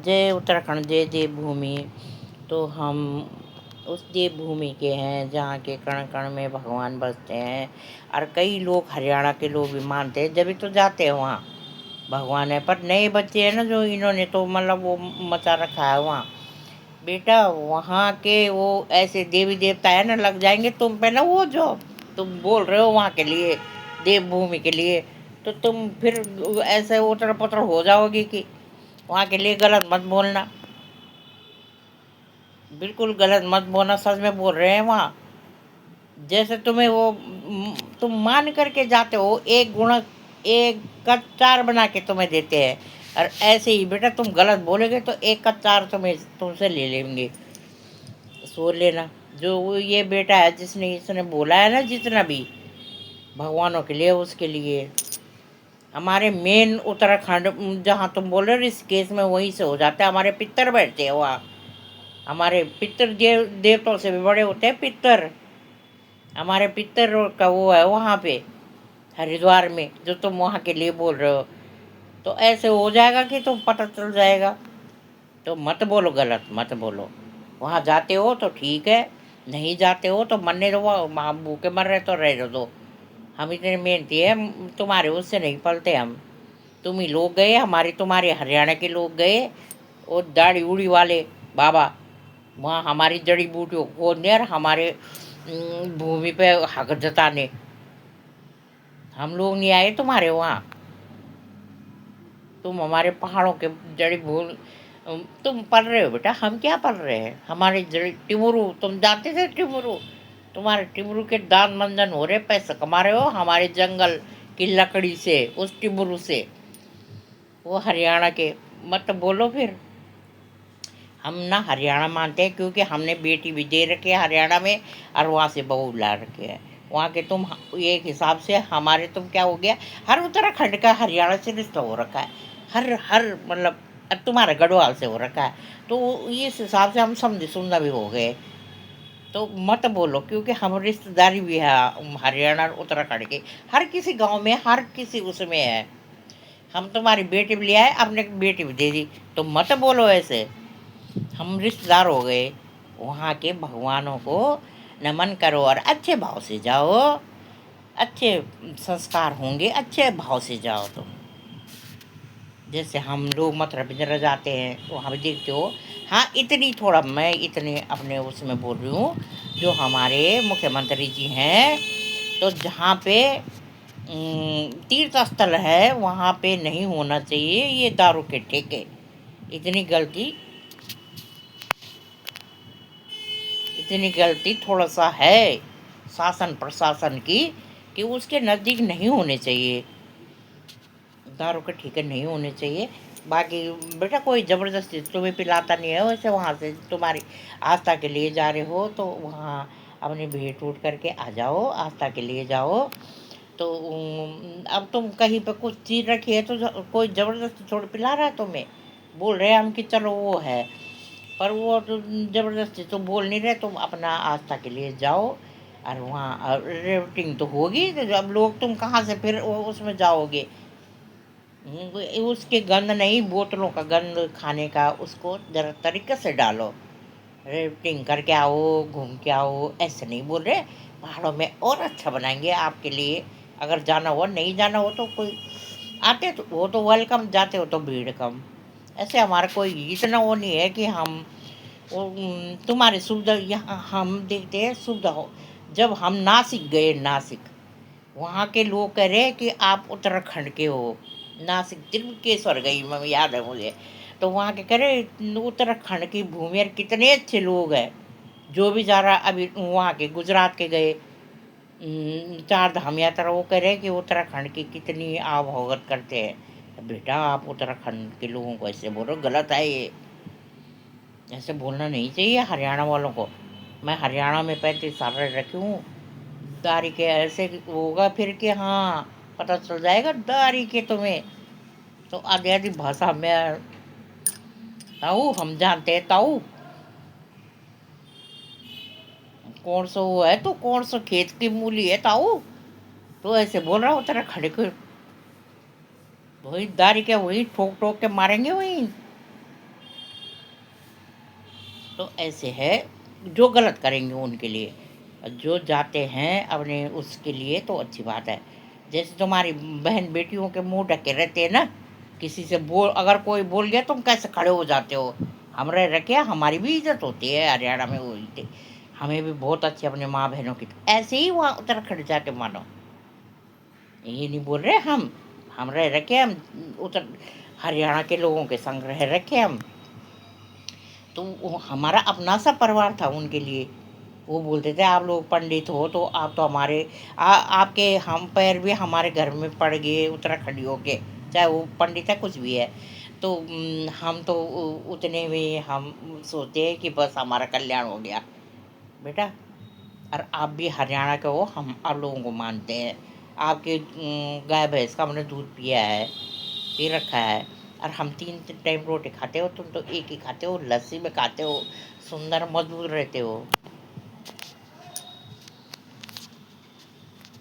जय उत्तराखंड, जय देवभूमि। तो हम उस देवभूमि के हैं जहाँ के कण कण में भगवान बसते हैं। और कई लोग हरियाणा के लोग भी मानते हैं, जब भी तो जाते हैं वहाँ भगवान है। पर नए बच्चे हैं ना, जो इन्होंने तो मतलब वो मचा रखा है वहाँ। बेटा वहाँ के वो ऐसे देवी देवता है ना, लग जाएंगे तुम पे ना, वो जो तुम बोल रहे हो वहाँ के लिए, देवभूमि के लिए, तो तुम फिर ऐसे उतर पुतर हो जाओगे कि वहाँ के लिए गलत मत बोलना। बिल्कुल गलत मत बोलना, सच में बोल रहे हैं वहाँ। जैसे तुम्हें वो तुम मान करके जाते हो, एक गुणक एक का चार बना के तुम्हें देते हैं। और ऐसे ही बेटा तुम गलत बोलोगे तो एक का चार तुम्हें तुमसे ले लेंगे। सोच लेना। जो वो ये बेटा है जिसने इसने बोला है ना, जितना भी भगवानों के लिए, उसके लिए हमारे मेन उत्तराखंड जहाँ तुम बोल रहे हो इस केस में, वहीं से हो जाता है। हमारे पितर बैठते हैं वहाँ। हमारे पितर देवताओं से भी बड़े होते हैं पितर। हमारे पितर का वो है वहाँ पे हरिद्वार में, जो तुम वहाँ के लिए बोल रहे हो। तो ऐसे हो जाएगा कि तुम पता चल जाएगा। तो मत बोलो, गलत मत बोलो। वहाँ जाते हो तो ठीक है, नहीं जाते हो तो मरने दो। वहाँ भूखे मर रहे तो रह दो। हम इतने मेहनती है, तुम्हारे उससे नहीं पलते हम। तुम ही लोग गए, हमारे तुम्हारे हरियाणा के लोग गए, वो दाढ़ी उड़ी वाले बाबा, वहाँ हमारी जड़ी बूटियों को खोदने और हमारे भूमि पे हक जताने। हम लोग नहीं आए तुम्हारे वहाँ। तुम हमारे पहाड़ों के जड़ी भूल तुम पढ़ रहे हो बेटा, हम क्या पढ़ रहे हैं। हमारे जड़ी टिमरू, तुम जानते थे टिमरू, तुम्हारे टिमरू के दान मंजन हो रहे, पैसे कमा रहे हो हमारे जंगल की लकड़ी से, उस टिमरू से, वो हरियाणा के। मत बोलो फिर। हम ना हरियाणा मानते हैं, क्योंकि हमने बेटी भी दे रखी है हरियाणा में, और वहाँ से बहू ला रखे हैं। वहाँ के तुम एक हिसाब से, हमारे तुम क्या हो गया, हर उत्तराखंड का हरियाणा से रिश्ता हो रखा है। हर हर मतलब तुम्हारा गढ़वाल से हो रखा है। तो इस हिसाब से हम समझे सुनना भी हो गए। तो मत बोलो, क्योंकि हम रिश्तेदारी भी है हरियाणा और उत्तराखंड के। हर किसी गांव में, हर किसी उसमें है। हम तुम्हारी बेटी भी ले आए, अपने बेटी भी दे दी। तो मत बोलो ऐसे। हम रिश्तेदार हो गए। वहाँ के भगवानों को नमन करो और अच्छे भाव से जाओ। अच्छे संस्कार होंगे, अच्छे भाव से जाओ तुम। जैसे हम लोग मथुरा वृंदावन जाते हैं, वहाँ भी देखते हो। हाँ, इतनी थोड़ा मैं इतने अपने उसमें बोल रही हूँ, जो हमारे मुख्यमंत्री जी हैं, तो जहाँ पे तीर्थ स्थल है, वहाँ पे नहीं होना चाहिए ये दारू के ठेके। इतनी गलती, इतनी गलती थोड़ा सा है शासन प्रशासन की, कि उसके नज़दीक नहीं होने चाहिए, दारू के ठेके नहीं होने चाहिए। बाकी बेटा कोई ज़बरदस्ती तुम्हें पिलाता नहीं है वैसे। वहाँ से तुम्हारी आस्था के लिए जा रहे हो, तो वहाँ अपनी भीड़ टूट करके आ जाओ, आस्था के लिए जाओ। तो अब तुम कहीं पे कुछ चीज़ रखी है, तो कोई ज़बरदस्ती थोड़ी पिला रहा है तुम्हें। बोल रहे हैं हम कि चलो वो है, पर वो तो ज़बरदस्ती तो बोल नहीं रहे। तुम अपना आस्था के लिए जाओ, और वहाँ रेवटिंग तो होगी। तो अब लोग तुम कहाँ से फिर उसमें जाओगे। उसके गंद नहीं, बोतलों का गंद खाने का, उसको जरा तरीके से डालो। रेफ्टिंग करके आओ, घूम के आओ, ऐसे नहीं बोल रहे। पहाड़ों में और अच्छा बनाएंगे आपके लिए। अगर जाना हो, नहीं जाना हो तो कोई आते तो वो तो वेलकम, जाते हो तो भीड़ कम। ऐसे हमारा कोई इतना वो नहीं है कि हम तुम्हारी सुविधा यहाँ हम देखते हैं सुविधा हो। जब हम नासिक गए, नासिक, वहाँ के लोग कह रहे हैं कि आप उत्तराखंड के हो। नासिक त्रिभुवनेश्वर गई मैं, याद है मुझे। तो वहाँ के कह रहे उत्तराखंड की भूमि और कितने अच्छे लोग हैं। जो भी जा रहा, अभी वहाँ के गुजरात के गए, चार धाम यात्रा, वो कह रहे हैं कि उत्तराखंड की कितनी आप भगत करते हैं। बेटा आप उत्तराखंड के लोगों को ऐसे बोलो, गलत है ये। ऐसे बोलना नहीं चाहिए हरियाणा वालों को। मैं हरियाणा में 35 साल रह रखी हूँ। दारी के ऐसे होगा फिर कि हाँ, पता चल जाएगा दारी के तुम्हें। तो आधी आधी भाषा में ताऊ हम जानते हैं। ताऊ कौन सा वो है, तो कौन सा खेत की मूली है ताऊ। तो ऐसे बोल रहा होता है खड़े को। वही दारी के वही ठोक ठोक के मारेंगे वही। तो ऐसे है, जो गलत करेंगे उनके लिए, जो जाते हैं अपने उसके लिए तो अच्छी बात है। जैसे तुम्हारी बहन बेटियों के मुंह ढके रहते हैं ना, किसी से बोल, अगर कोई बोल गया तुम कैसे खड़े हो जाते हो। हम रह रखे, हमारी भी इज्जत होती है हरियाणा में बोलते, हमें भी बहुत अच्छी अपने माँ बहनों की, ऐसे ही वहाँ उत्तराखंड जाके मानो। ये नहीं बोल रहे हम रह रखे, हम उत्तर हरियाणा के लोगों के संग रह रखे हम, तो वो हमारा अपना सा परिवार था उनके लिए। वो बोलते थे आप लोग पंडित हो तो आप तो हमारे आपके हम पैर भी हमारे घर में पड़ गए उत्तराखंडियों के, चाहे वो पंडित है कुछ भी है। तो हम तो उतने में हम सोचते हैं कि बस हमारा कल्याण हो गया बेटा। और आप भी हरियाणा के हो, हम आप लोगों को मानते हैं। आपके गाय भैंस का हमने दूध पिया है, पी रखा है। और हम 3 टाइम रोटी खाते हो, तुम तो एक ही खाते हो, लस्सी में खाते हो, सुंदर मजबूत रहते हो।